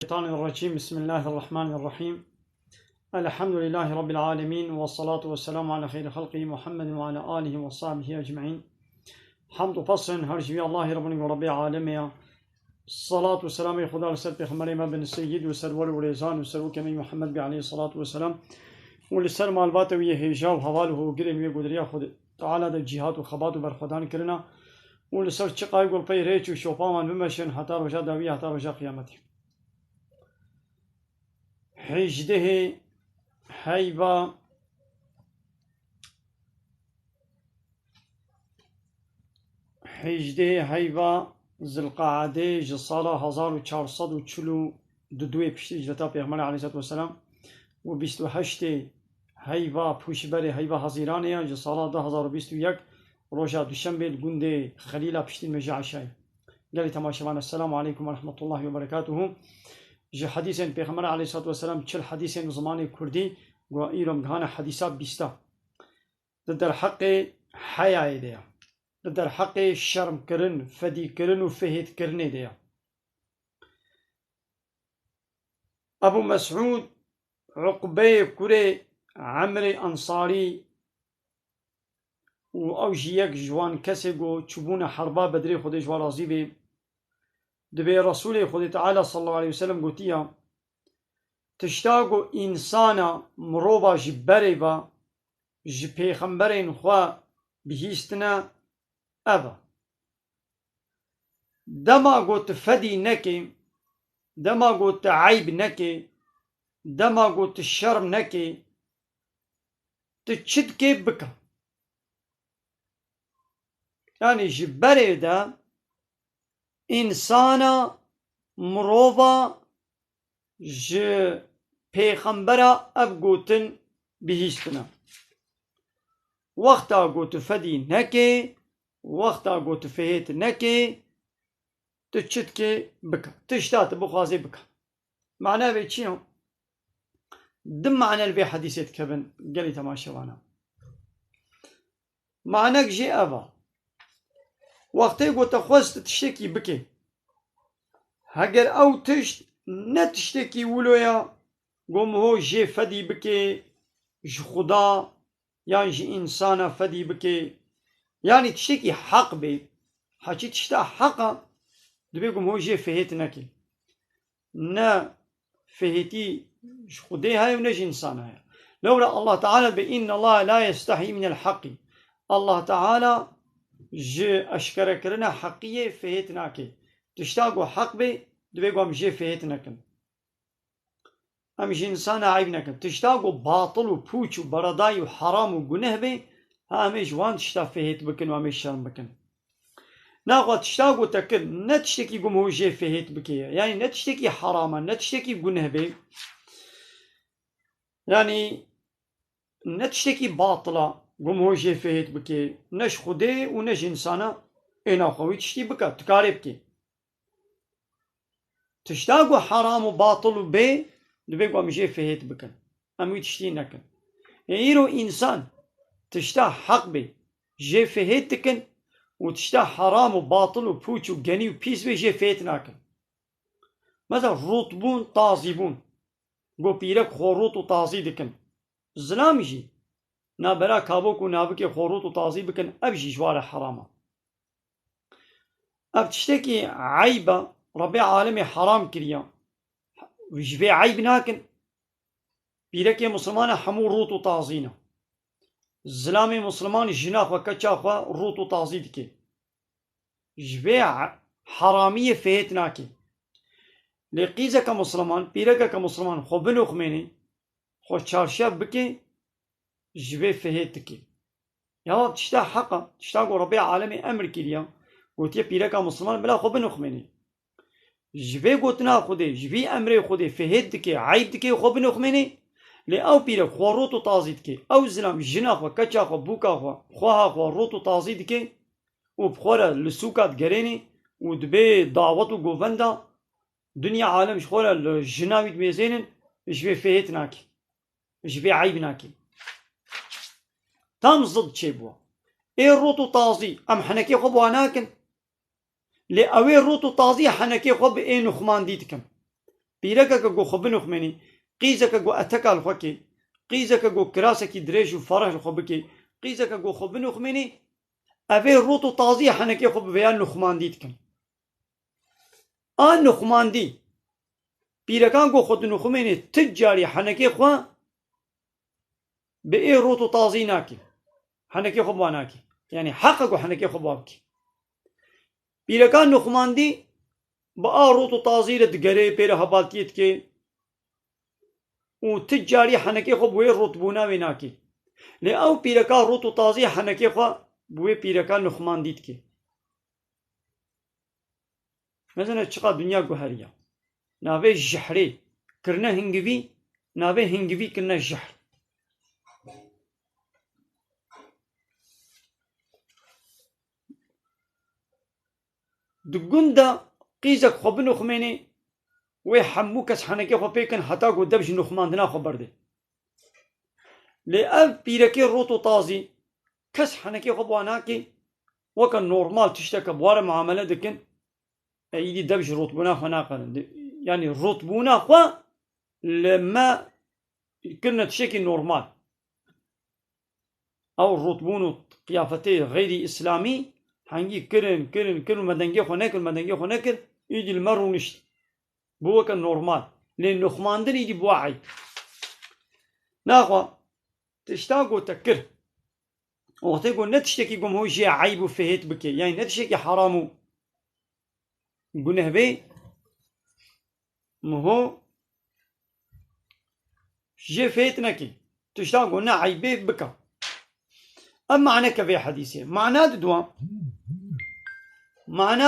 الشيطان الرجيم. بسم الله الرحمن الرحيم. الحمد لله رب العالمين، والصلاة والسلام على خير خلقه محمد وعلى آله وصحبه أجمعين. حمد فصل هرجي الله ربنا ورب العالمين. الصلاة والسلام خدا لسر پیغمبر ما بن السيد وسرور وريزان وسرور كمي محمد عليه الصلاة والسلام ولسر معلومات ويه هجا وحواله وقرم وقدريا خود تعالى دا جهاد وخبات وبرخدان كرنا ولسر چقاي قول پي ريچ وشوپامان بمشن حتى رجا داوية حتى رجا قيامته. حجده حيبا زلقاعده جسالة 1442 پشتی جلتا پیغمبر علیه الصلاة والسلام و 28 حیبا پوشبر حیبا حزیرانه جسالة 2021 روژا دوشنبه گنده خلیلا پشتی مجا عشای. قال تماشاوان السلام عليكم ورحمة الله وبركاته. جه حديثين پیغمبر عليه الصلاة والسلام چل حديثين زمان كردي و ايرم گهان حديثات بيستا در حق حياء ديا در حق شرم کرن فدي کرن و فهد کرن ديا. ابو مسعود عقبه كري عمري انصاري و او جيك جوان كسي گو چوبون حربا بدري خودش ورازي بي دبي رسول خود تعالى صلى الله عليه وسلم قوتيا تشتاقو إنسانا مروبا جبريبا جبيخمبرين خوا بهيستنا أبا دما قوت فدي نكي دما قوت عيب نكي دما قوت الشرم نكي تشدكي بكا يعني جبري دا إنسانا مروبا ج پیغمبرا اب گوتن بهیستنا وقتا گوت فدی نکه وقتا گوت فهیت نکه تشت که بکا تشتات بخوازي بكا. معناه بيتشينو دم معنى البي حديثة كبن قالي تماشوانا معناك جي أبا وقتی گو تخواست تشتکی بکی هگر او تشت نتشتکی ولویا گم هو جی فدی بکی ج خدا يعني جي انسانا فدي بكي يعني تشتكي حق بي حكي تشتا حقا دبيكم هو جي فهيت نكي نا فهيتي ج خدي هاي ونجي انسان هاي لولا الله تعالى بإن الله لا يستحي من الحق الله تعالى جي أشكر كرنا حقية فهيت ناكي تشتاقو حق بي دبيقو هم جي فهيت نكن هم جي إنسان عيب نكن تشتاقو باطل و پوچ و برداي و حرام و گنه بي هم جوان تشتا فهيت بكن و هم شرم بكن ناقو تشتاقو تكن نتشتكي قم هو جي فهيت بكي يعني نتشتكي حراما نتشتكي گنه بي يعني نتشتكي باطلا قم هو جي فهيت بكي نش خدي و نش إنسانا إنا خوي تشتي بكا تكاري بكي تشتاقو حرام و باطل و بي دبيقو ام جي فهيت بكن اموي تشتي نكن ييرو إنسان تشتا حق بي جي فهيت تكن و تشتا حرام و باطل و پوچ و گني و پيس بي جي فهيت ناكن مثلا رطبون طازيبون قو بيرك خوروط و طازي دكن زلام جي نابرا كابوك و نابكي خوروط و طازي بكن ابجي جوار حراما اب تشتكي عيبة ربي عالمي حرام كريا وجبي عيب ناكن بيرك مسلمان حمو روط و طازينا زلامي مسلمان جناخ وكتشاخ روط و طازي دكي جبي حرامية فهيت ناكي لقيزة كمسلمان بيرك كمسلمان خو بنو خميني خو چارشاب بكي جبي فهيت دكي يا تشتا حقا تشتا ربي عالمي امر كريا قلت يا بيرك مسلمان بلا خو بنو خميني جبي قوتنا خودي جبي امري خودي فهيت دكي عيب دكي خو بنو خميني لي او بيرك خو روط و طازي دكي او زلام جناخ وكتشاخ بوكا خوها خو روط و طازي دكي و بخورا لسوكات جريني و دبي دعوت و گوفندا دنيا عالم شخورا الجناوي دميزينن جبي فهيت ناكي جبي عيب ناكي تام ضد شي بوا ايه روط و طازي ام حنكي خو بواناكن لأوي روتو طازي حنكي خب إيه نخمان ديتكم پیرکه که گو خوب نخمینی قیزه که گو اتکال خوکی قیزه که گو کراسه کی دریج و فرح خوب کی قیزه که گو خوب نخمینی اوه روت و تازی حنکی خوب بیان نخماندید کن آن نخماندی پیرکان گو خود نخمینی تجاری حنکی خواه به ای روت و تازی ناکی حنکی خوب واناکی یعنی حق گو حنکی خوب وابکی پیرکان نخماندی با آروت و تازی رد گره پیر حبالتیت که و تجاری حنکی خوب بوی روت بونا ویناکی لی او پیرکان روت و تازی حنکی خواه بوی پیرکان نخماندید که مثلا چقدر دنیا گوهریه ناوی جحری کرنه هنگوی ناوی هنگوی کرنه جحر دگونده قیزک خوب نخمینی وی حمو کس حنکی خوب پیکن حتا گو دبش نخماندنا خوب برده لی او پیرکی روت و تازی کس حنکی خوب واناکی وکن نورمال تشتک بوار معامله دکن ایدی دبش روت بونا خو ناقرن يعني الرطبونة خوا لما كنا تشكي نورمال أو الرطبون قيافتي غير إسلامي هنجي كرن مدنجي خو نكر يجي المرو نشت بو كان نورمال لأن نخماندن يجي بوعي ناخوا تشتاقو تكر وقتيقو نتشتكي قم هو جي عيب فهيت بكي يعني نتشتكي حرامو قنه بي مهو جي فهيت نكي تشتاقو نا عيبي بكا أما معنى كفي حديثي معنى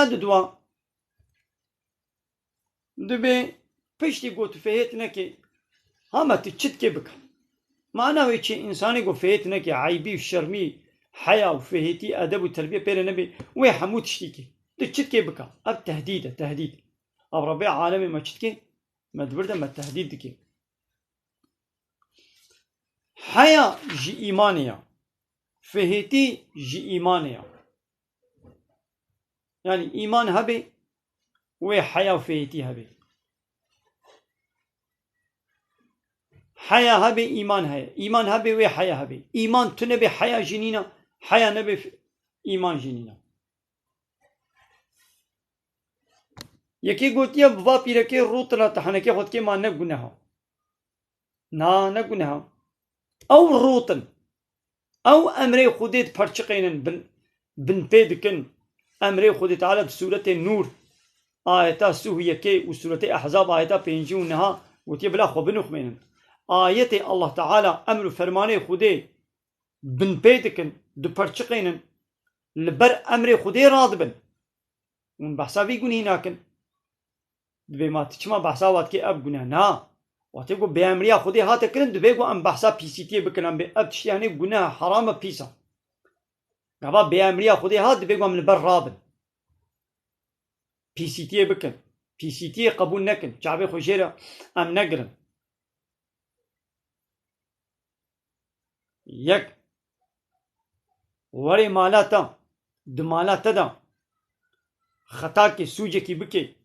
دوا دبي پشتی گو تفهیت نکی همه تچت که بکن معنی وی چه انسانی گو فهیت نکی عیبی و شرمی حیا و فهیتی ادب و تربیه پیره نبی وی حمو تشتی که تچت که بکن اب تهدید اب ربی عالمی ما چت که مدبرده ما تهدید که حیا جی ایمانیا فهیتی جی ایمانیا يعني إيمان هبي وحياة وفهيتي هبي حياة هبي إيمان هبي وحياة هبي إيمان تنبي حياة جنينة حياة نبي إيمان جنينة يكي قلت يا بابا بيركي روت لا تحنكي خد كي ما نقولها نقولها أو روتن أو أمري خديت فرشقين بن بيدكن أمري خدي تعالى بسورة النور آية سوهية كي وسورة أحزاب آية بينجونها وتيبلا خبنوخ منهم آية الله تعالى أمر فرماني خدي بن بيتكن دو برشقين لبر أمري خدي راضبن ون بحثا بيقون هناكن بما تشما بحثا واتكي أب قنا نا واتيقو بأمريا خدي هاتكن دو بيقو أم بحثا بيسيتي بكن بأب تشياني قنا حرام بيسا قبا بأمريا خدي هات بيقو أم لبر رابن بيسيتي بكن بيسيتي قبول نكن شعبي خجيرة أم نقرن يك وري مالاتا دمالاتا دا خطاكي سوجكي بكي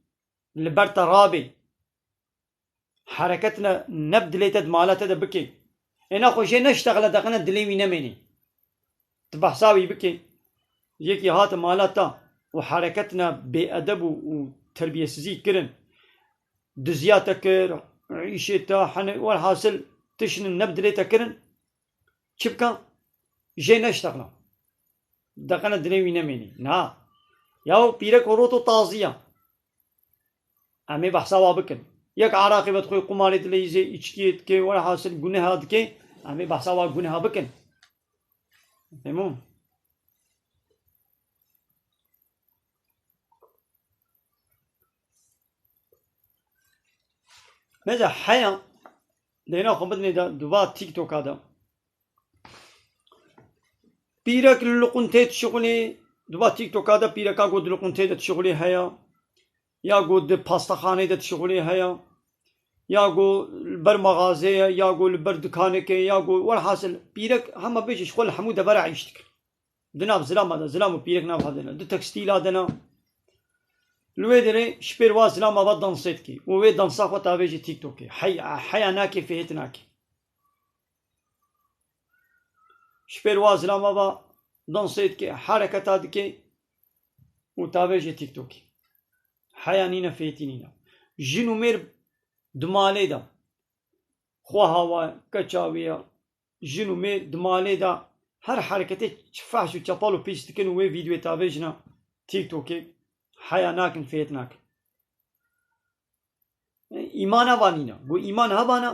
لبرتا رابي حركتنا نبد ليتا دمالاتا دا بكي انا خوشي نشتغل دقنا دليمي نميني تبحثاوي بكي يكي هات مالاتا وحركتنا بأدب وتربية سزي كرن دزياتا كر عيشتا والحاصل تشن نبد ليتا كرن شبكا جي نشتغل دقنا دليمي نميني نا ياو بيرك وروتو طازية أمي بحثاوا بكن يك عراقي بدخوي قماري دليزي اتشكيت كي ولا حاصل قنها دكي أمي بحثاوا قنها بكن فهمون ماذا حيا لينا خبطني دوبا تيك توك هذا بيرك لقنتيت شغلي دوبا تيك توك هذا بيرك قد لقنتيت شغلي هيا يا قد باستا خانه شغلي هيا يا قو البر مغازية يا قو البر دكانك يا قو والحاصل بيرك هم بيش شغل حمود برا عيشتك دنا بزلام هذا زلام بيرك نام هذا ده تكستيل هذا لوي دري شبير واز لا ما بدن صيدكي ووي دن صاخو تابيجي تيك توكي حي ناكي فيت ناكي شبير واز لا ما بدن صيدكي حركة دكي وتابيجي تيك توكي حيا نينا فيتي نينا جنو مير دمالي دا خو هوا كچاويا جنو مير دمالي دا هر حركتي فحش وچپالو پیش دكن ووي فيديو تابيجنا تيك توكي حيا ناكن فيت ناكن ایمانا وانینا گو ایمان هبانا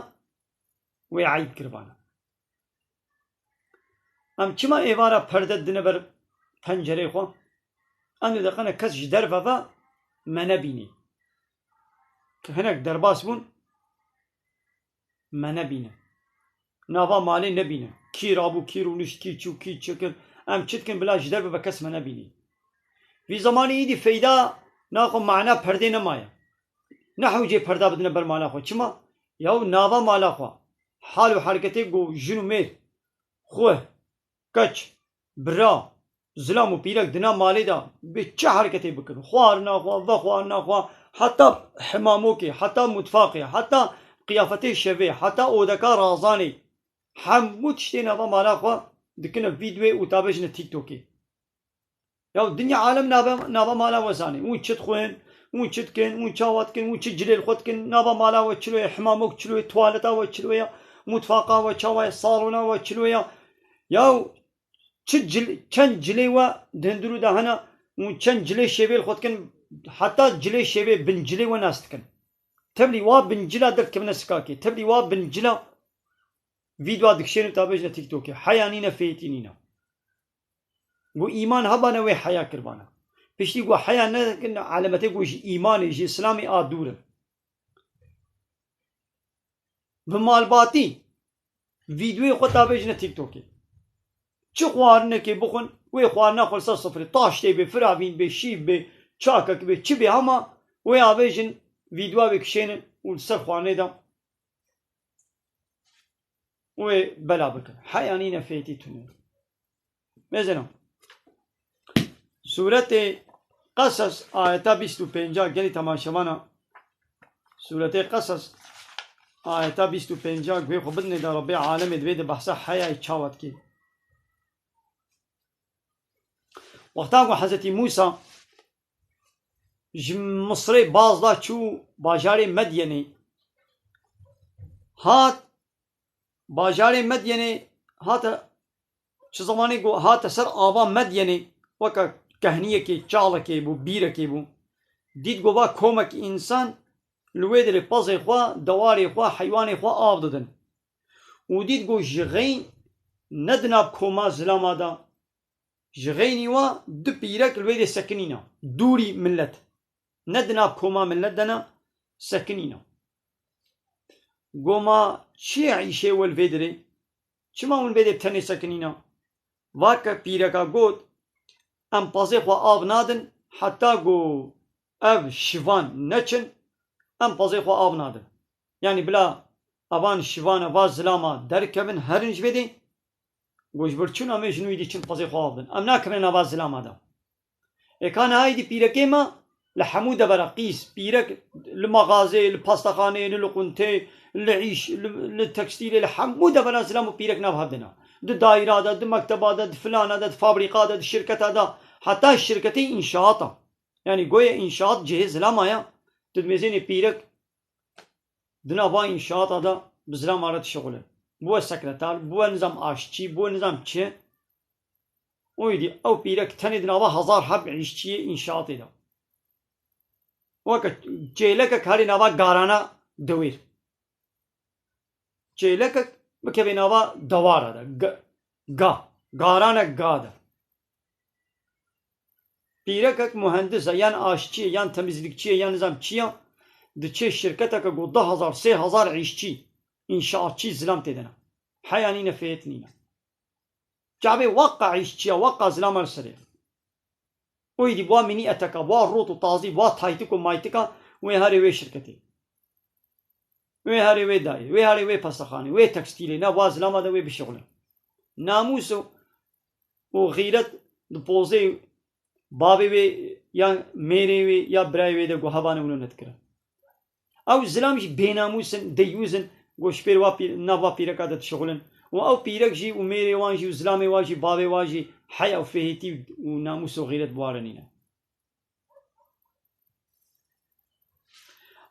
و عیب کربانا ام چما ایوارا پرده دنه بر پنجره خو ام دقیقا کس جدر و منه بینی که هنک درباس بون منه بینه ناوا مالی نبینه کی رابو کی رونش کی چو کی چکن ام چتکن بلا جدر و کس منه بینی في زماني يدي فيدا ناخو معنا پرده نمايا نحو جي پرده بدنا بر مالا خو چما ياو ناوا مالا خو حال و حركتي گو جنو مير خوه كچ برا ظلام و پیرک دنا مالي دا بچه حركتي بكن خوار ناخو وخوار ناخو حتى حماموكي حتى متفاقي حتى قيافتي شوي حتى اودكا رازاني حمود شتي ناوا مالا خو دكنا فيديو و تابجنا تيك توكي يا الدنيا عالم نابا مالا وزاني وين شت خوين وين شت كن وين شاوات كن وين شت جليل خد كن نابا مالا وشلوية حمامك شلوية توالتا وشلوية متفاقا وشواية صالونا وشلوية يا شت كان جليوا دندرو ده هنا وين كان جلي شبيل خد كن حتى جلي شبيل بن جلي وناس كن تبلي واب بن جلا درت كمنا سكاكي تبلي واب بن جلا فيديو دكشين تابجنا تيك توكي حيانينا فيتينينا گو ایمان هبانه و حیا کربانه پیشتی گو حیا نه علامته گو ایمان جی اسلامی آدوره و مالباتی ویدیوی خود تابجنه تیک توکی چه خوارنه که بخون و خوارنه خلصا صفر تاشته به فراوین به شیف به چاکک به چی به همه و آبجن ویدیو بکشینه و سر خوارنه دم و بلا بکن حیانی نفیتی تونه مثلا سورة قصص آية 25 گلی تماشاوانا سورة قصص آية 25 گوی خو بدنه در رب عالم دوید بحثا حیای چاوت کی وقتا گو حضرت موسى مصر باز دا چو باجار مدینه هات باجار مدینه هات چه زمانی گو هات سر آبا مدینه وکا کهنیه که چاله که بو بیره که بو دید گو با کمک انسان لوی در پاز خواه دواری خواه حیوان خواه آب دادن و دید گو جغین ندناب کما ظلام دا جغینی و دو پیرک لوی در سکنینا دوری ملت ندناب کما ملت دنا سکنینا گو ما چی عیشه والویدره چی ما اون ویدر تنی سکنینا واکا پیرکا گود ام پازه خوا آب نادن حتی گو او شوان نچن ام پازه خوا آب نادن یعنی بلا اوان شوان و ظلاما درکبن هرنج بدین گوش برچون امه جنوی دی چن پازه خوا آب دن ام ناکرن او ظلاما دا اکان های دی پیرکه ما لحمود براقیس پیرک لمغازه لپاستخانه للقنته لعيش للتكستيل لحمود برا ظلام پیرک ناب دنا د دایره ده د مکتبه ده د فلانه ده د فابریکا ده د شرکت ده حتی شرکتی انشاءات یعنی گویا انشاءات جهز ظلام آیا تدمیزین پیرک دنا با انشاءات ده بظلام آرد شغله بو سکرتار بو نظام آشچی بو نظام چه اویدی او پیرک تنی دنا با 1000 حب عیشچی انشاءات ده وقت جیلک کاری نوا گارانا دویر جیلک بکه نوا دواره ده گارانا گا ده پیرک مهندس یان آشچی یان تمیزlikçi یان نظامچی ده چه شرکت که گو 2000 3000 عیشچی انشاءاتçi ظلام تدنا حیانی نفیت نینا جابه وقع عیشچی وقع ظلام السری ويدي بوا مني أتكا بوا روت وطازي بوا تايتكو مايتكا وي هاري وي شركتي وي هاري وي داي وي هاري وي پستخاني وي تكستيلي نا واز لاما دا وي بشغله ناموسو وغيرت دبوزي بابي وي یا میری یا برای ده گو هوانه ولو نتکره او زلامش بیناموسن دیوزن گوش پیر و پیر نوا پیرکات شغلن و او پیرک جی و میری وانجی و زلامی واجی بابی واجی حیا و فهیتی و ناموس و غیرت بوارنینه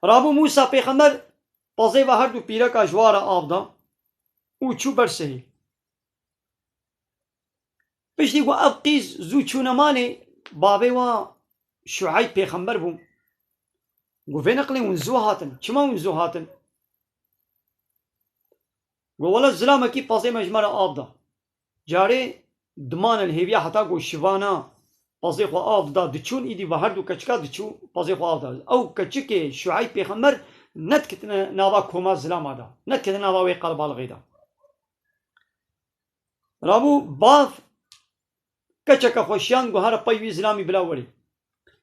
رابو موسى پیغمبر پازه و هر دو پیرک جوار آب دا او چو برسهی بشتی گو اب قیز زو چونمانی بابی و شعیب پیغمبر بوم گو في نقلي ونزو هاتن چما ونزو هاتن گو ولا زلامه کی پازه مجمره آب دا جاری دمان الهیویه حتا گو شوانا پازه خو آب دا دچون ایدی و هر دو کچکا دچو پازه خو آب دا او کچک شعیب پیغمبر نت کتنا ناوا کوما زلامه دا نت کتنا ناوا وی قلب الغی دا رابو باف کچک خوشیان گو هر پایوی زلامی بلا وری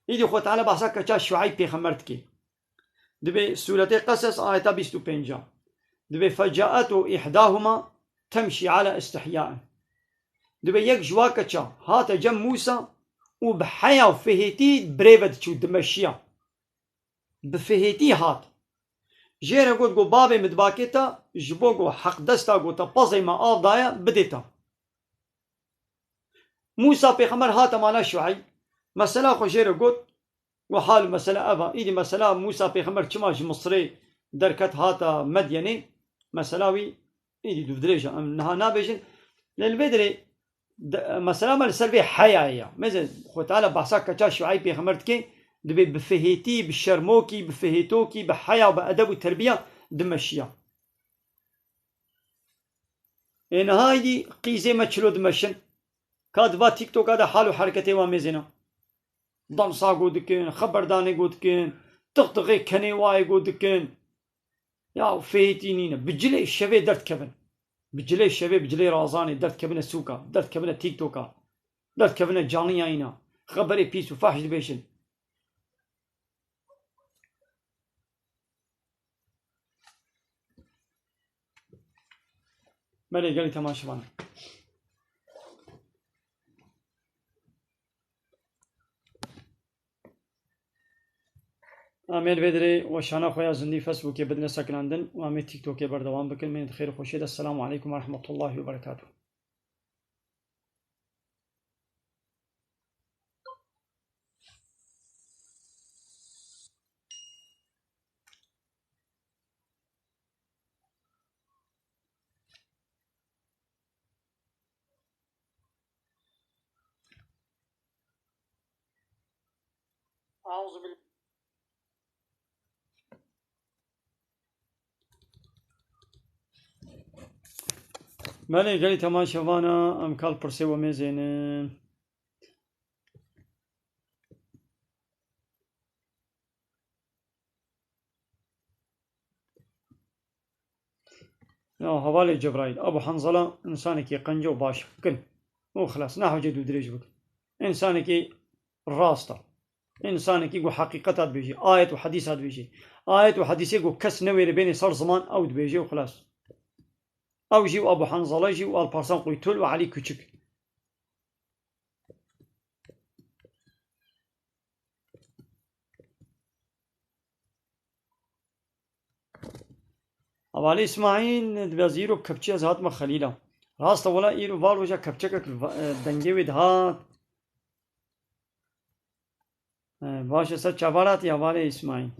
ایدی خو تعالی بحثا کچا شعیب پیغمبر تکی دبي سورة قصص آية 25 دبي فجاءته إحداهما تمشي على استحياء دبي يك جواكتشا هات جم موسى وبحيا وفهيتي بريفت شو دمشيا بفهيتي هات جيرا قلت قو بابي مدباكيتا جبو قو حق دستا قو تبازي ما آب دايا بديتا موسى بيخمر هات مالا شعي مسألة خو جيرا قلت وحال مسألة أبا إيدي مسألة موسى بيخمر چماش مصري دركت هاتا مديني مسألة وي إيدي دو دريجة نها نابجن للبدري مسألة مال سلبي حياة مثل خو تعالى بحثا كتا شعيب بيخمرتكي دبي بفهيتي بشرموكي بفهيتوكي بحياة وبأدب وتربية دمشيا إن هايدي قيزي ما تشلو دمشن كادبا تيك توك هذا حالو حركتي وامزنا ضمصا قودكين خبرداني قودكين تغتغي كني واي قودكين يا فهيتي نينا بجلي الشبي درت كبن بجلي الشبي بجلي رازاني درت كبن السوكا درت كبن التيك توكا درت كبن الجانية اينا خبري بيس وفاحش دبيشن مالي قالي تماشي بانا آمیر بدری و شانا خویا زندی فیسبوکی بدن سکناندن و آمیر تیک توکی بردوام بکن من خیر خوشید السلام علیکم و رحمت الله و برکاته أعوذ بالله مالي قالي تماشي وانا ام كال برسي وميزين حوالي جبرائيل ابو حنظلة انسانك قنجو باش كل وخلاص نحو جدو دريج بك انسانك راستا انسانك يقول حقيقتات بيجي آية وحديثات بيجي آية وحديث يقول كس نوير بين صار زمان او بيجي وخلاص او جيو ابو حنظلة جيو البارسان قيتول وعلي كوچك اوالي اسماعيل دبازيرو كبچي از هات ما خليلا راستا ولا ايرو وال وجا كبچك دنگي ود هات باشه سر چوارات یا اوالي اسماعيل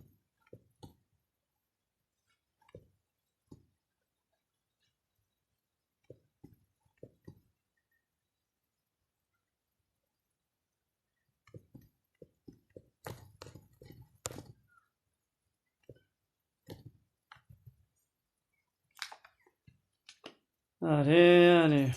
أري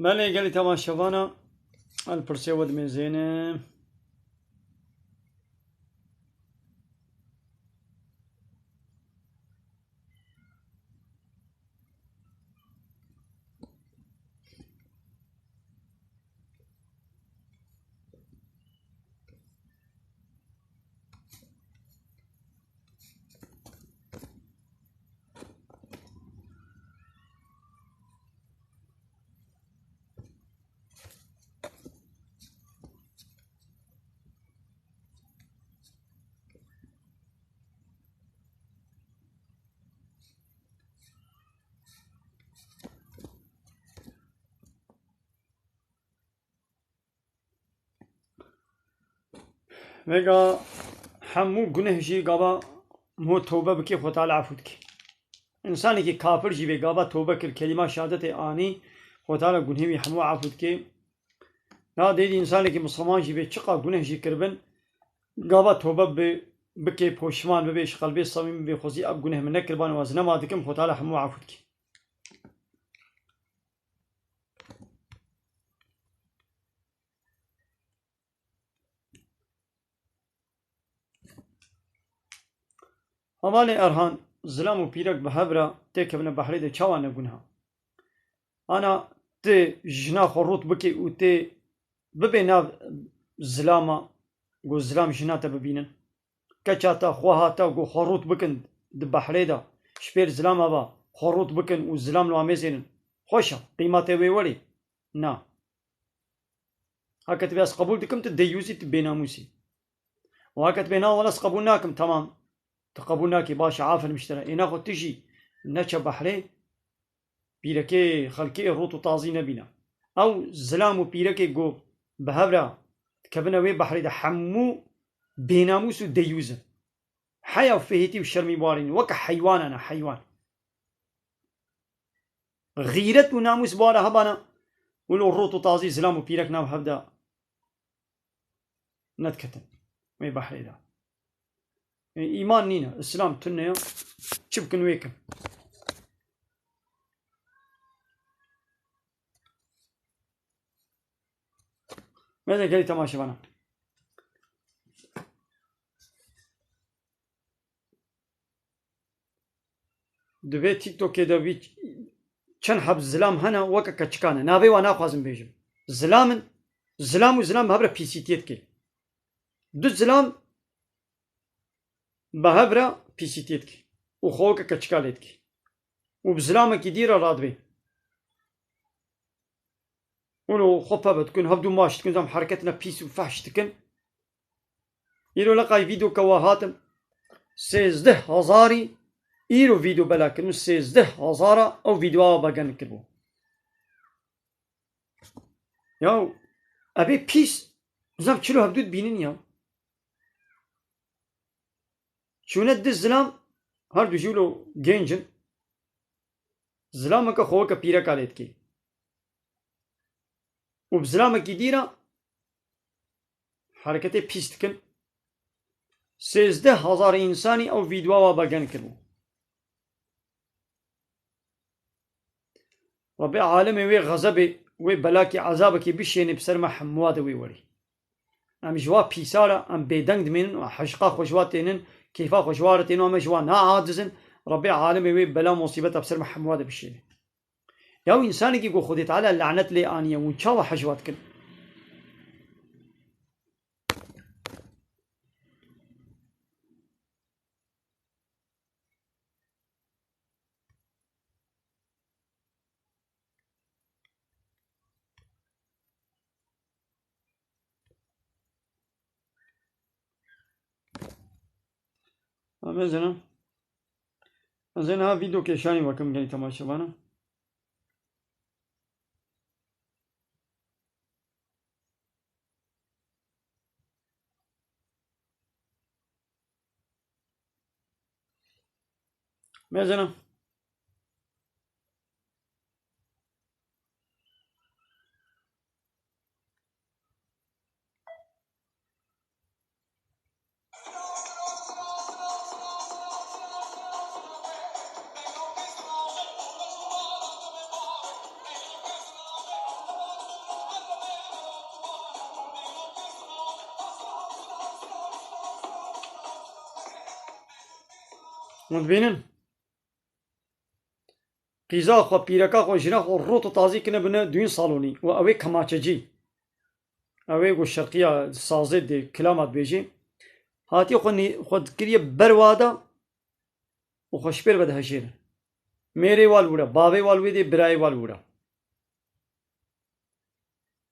مالي قال لي تمام شبانا البرسي ود من زينه ميجا حمو گنه جي قابا مو توبة بكي خو تعالى عفوتك إنساني كي كافر جي بي قابا توبة كلمة شهادة آني خو تعالى گنه بي حمو عفوتك نا ديدي إنساني كي مسلمان جي بي چقا گنه جي كربن قابا توبة بكي پوشمان ببيش قلبي صميم بي خوزي أب گنه من نكربان وازنا ما دكم خو تعالى حمو عفوتك همالي أرهان ظلام و پیرک بهبرا تكبنا بحري ده چاوانا گنها أنا تي جنا خروط بكي و تي ببينا ظلاما گو ظلام جنا تببينن كچاتا خواهاتا گو خروط بكن ده بحري ده شبير ظلاما با خروط بكن و ظلام لو عميزينن خوشا قيمته ويولي نا هكا تبياس قبول دكم تديوزي تبيناموسي وهكا تبينا وناس قبولناكم تمام تقبلناكي باش عافر المشترى إنا خد تجي نتشا بحري بيركي خلكي روتو طازي نبينا أو زلامو بيركي جو بهبرا كبنا وي بحري ده حمو بيناموس ديوزن حيا وفهيتي وشرمي بارين وكا حيوان أنا حيوان غيرت وناموس بارا هبانا ولو روتو طازي زلامو بيرك نام هبدا نتكتن وي بحري ده إيمان نينا إسلام تنيا شبكن ويكم ماذا قالي تماشى بنا دبي تيك توك كده بي چن حب زلام هنا وكا كچكانه نابي وانا خوازم بيجم زلام وزلام بهبرا بيسيتيت كي دو زلام بهبرا بيسيتيت كي وخوكا كچكاليت كي وبزلامة كي ديرا رادبي ولو خبا بتكون هبدو ماش تكون زم حركتنا بيس وفحش تكن يلو لقاي فيديو كواهاتم 16,000 إيرو فيديو بلاكن 16,000 أو فيديو باقان كربو ياو أبي بيس زم چلو هبدود بينين ياو شونت دي الزلام هردو جولو جينجن زلامك خوكا بيرا كاليت كي وبزلامك ديرا حركتي بيس تكن 16,000 إنساني أو فيديو باقان كربو ربي عالمي وي غضبي وي بلاكي عذابكي بشيني بسر ما حمواده وي وري ام جوا بيسارة ام بيدنگ دمين وحشقا خوشواتينن كيفا خوشوارتين وما جوا نا عاجزن ربي عالمي وي بلا مصيبة بسر ما حمواده بشيني ياو إنساني كي قو خدت على اللعنت لي آنية ونشاوا حشواتكن زين ها فيديو كيشاني وكم جاي تماشى بانا مازنا مدبینن قیزا خو پیرکا خو جنا خو روت تازی کنه بنه دوین سالونی و اوی کماچجی اوی گو شرقیه سازه دی کلامات بیجی هاتی خود کریه بروادا و خوشبیر بده هشیر میری وال بودا باوی وال ویدی برای وال بودا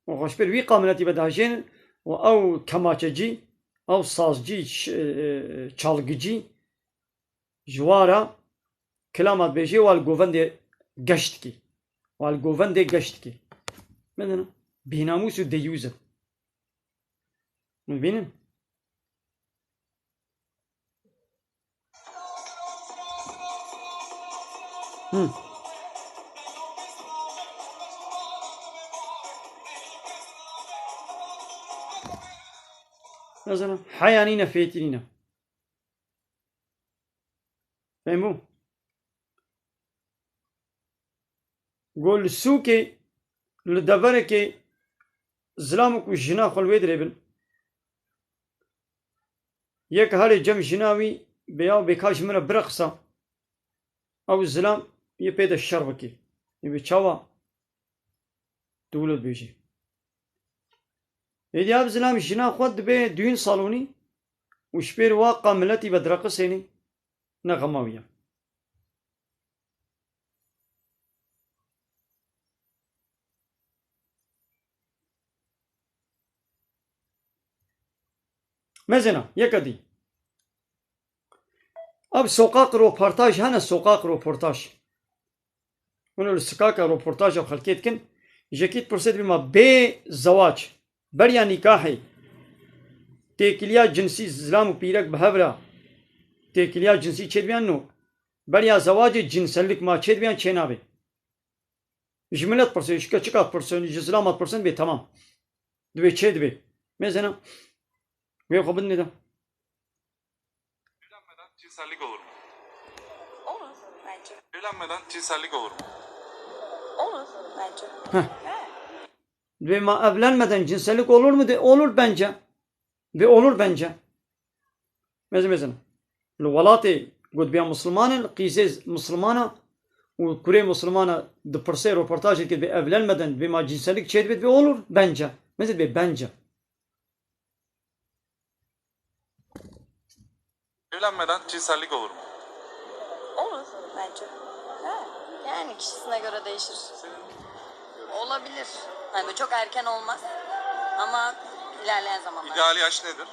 و خوشبیر وی قامنتی بده هشیر و او کماچجی او sazcı, çalgıcı, jwara, kelamat beji wal govende geçt ki. Wal govende geçt ki. Mesela binamusu deyuze. Benim. Mesela hayanine feytinine. Fehmu? Gol su ki لدبره که زلامو کو جنا خلوی دربن یک هر جم جناوی بیا بکاش من برقصا او زلام یه پیدا شر بکی یه بچاوا دولت بیشی ایدی اب زلام جنا خود به düğün saloni وشبير واقع ملتي بدرقصيني نغماوية مثلا يكدي اب سوقاق روبورتاج هنا سوقاق روبورتاج ونو السكاك روبورتاج او خلكيت كن جاكيت برسد بما بي زواج بريا نكاحي تيكليا جنسي زلام وبيرك بهبرا تيكليا جنسي چيد بيان نو بريا زواج جنسلك ما چيد بيان چينابي جملت برسن شكا چكات برسن جزلامات برسن بي تمام دوي چيد بي مثلا بي خبن ندا Evlenmeden cinsellik olur mu? Olur bence. Evlenmeden cinsellik olur mu? Olur bence. Ve ma evlenmeden cinsellik olur mu? De, olur bence. Ve olur bence. Mesela. Lügalatı gudbiya Müslümanın, kıysiz Müslümana ve Kure Müslümana de perse röportaj etki ve evlenmeden ve ma cinsellik çedbet ve olur bence. Mesela ve bence. Evlenmeden cinsellik olur mu? Olur bence. Yani kişisine göre değişir. Olabilir. Hani böyle çok erken olmaz. Ama ilerleyen zamanlar. İdeal yaş nedir?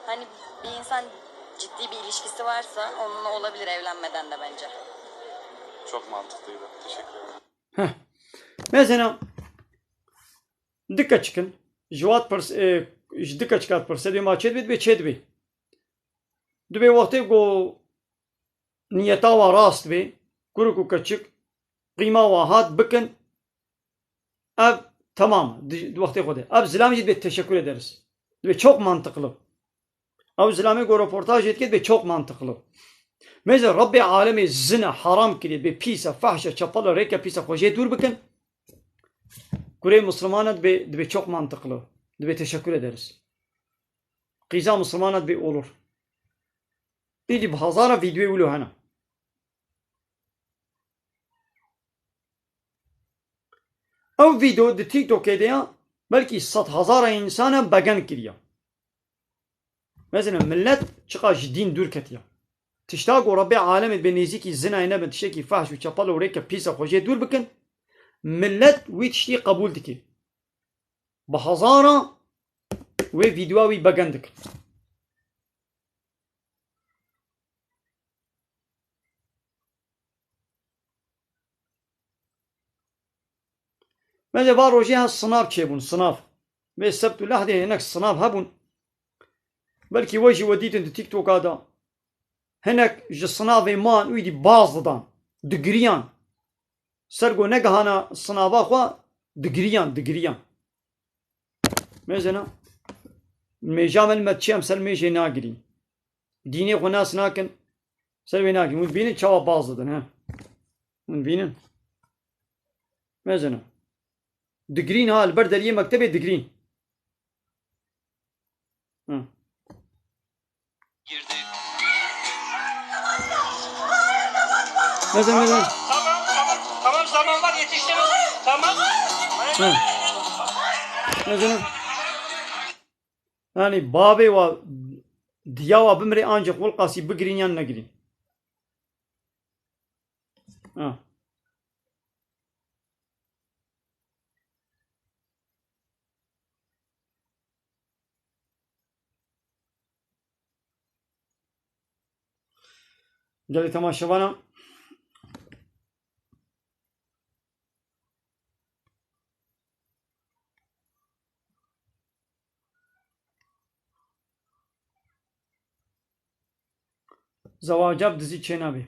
Hani bir insan ciddi bir ilişkisi varsa onunla olabilir evlenmeden de bence. Çok mantıklıydı. Teşekkür ederim. Mesela dikkat çıkın. Jwat pers dikkat çıkart perse de ma çedbet ve çedbet. Dube vakti go niyeta ve rast ve kuruku kaçık qîma ve hat bikin ev tamam vakti kodu. Ev zilami cid teşekkür ederiz. Ve çok mantıklı. Ev zilami go röportaj etket ve çok mantıklı. Mesela Rabbi alemi zina haram kili be pisa fahşa çapala reka pisa hoje dur bikin. Kure Müslümanat be çok mantıklı. Ve teşekkür ederiz. Qiza Müslümanat be olur. دیدی بهزارا ویدیو ولو هنا او ویدیو د تیک توک دیا بلکه 100,000 insana beğen kiriya mesela millet çıkar din dur ketiya tiştaq o Rabbi alemet be neziki zina ine be tişeki fahş ve çapal oraya pisa hoje dur bikin millet ve tişti kabul diki bihazara ve video ve beğen dik مثلا بار روجيها الصناب كيبون صناب بس السبت والأحد هناك الصناب هبون بلكي وجه وديت انت تيك توك هذا هناك جي الصناب مان ويدي بازدان دقريان سرقو نقهانا الصناب اخوا دقريان مثلا الميجامل متشام سر ميجي ناقري ديني خو ناس ناكن سر ناقري من بينن شوا بازدان ها من بينن مثلا دقرين ها البردرية مكتبة دقرين Girdi. نزن نزن Tamam zaman var yetiştim. Tamam. ها نزن يعني بابي و دياوا بمري أنجح والقاسي بقرين ين نقرين جالي تماشاوانا زواجاب دزي چنابي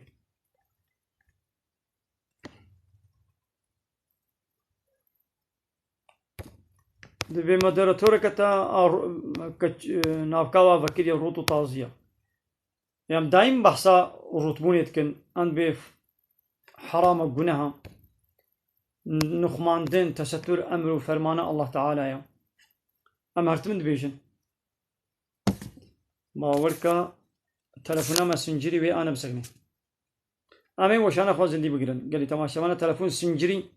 دبي مودراتورة كتا نافكاوا فكريا روتو تازية يعني دايم بحثا روتبونيت كن أن بيف حرام جناها نخماندن تستر أمر وفرمان الله تعالى يا أم هرتمن بيجن ما وركا تلفونا مسنجري بي أنا بسكني أمين وشانا خوازن دي بقرن قال لي تماشا وانا تلفون سنجري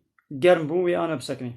قرن بو بي أنا بسكني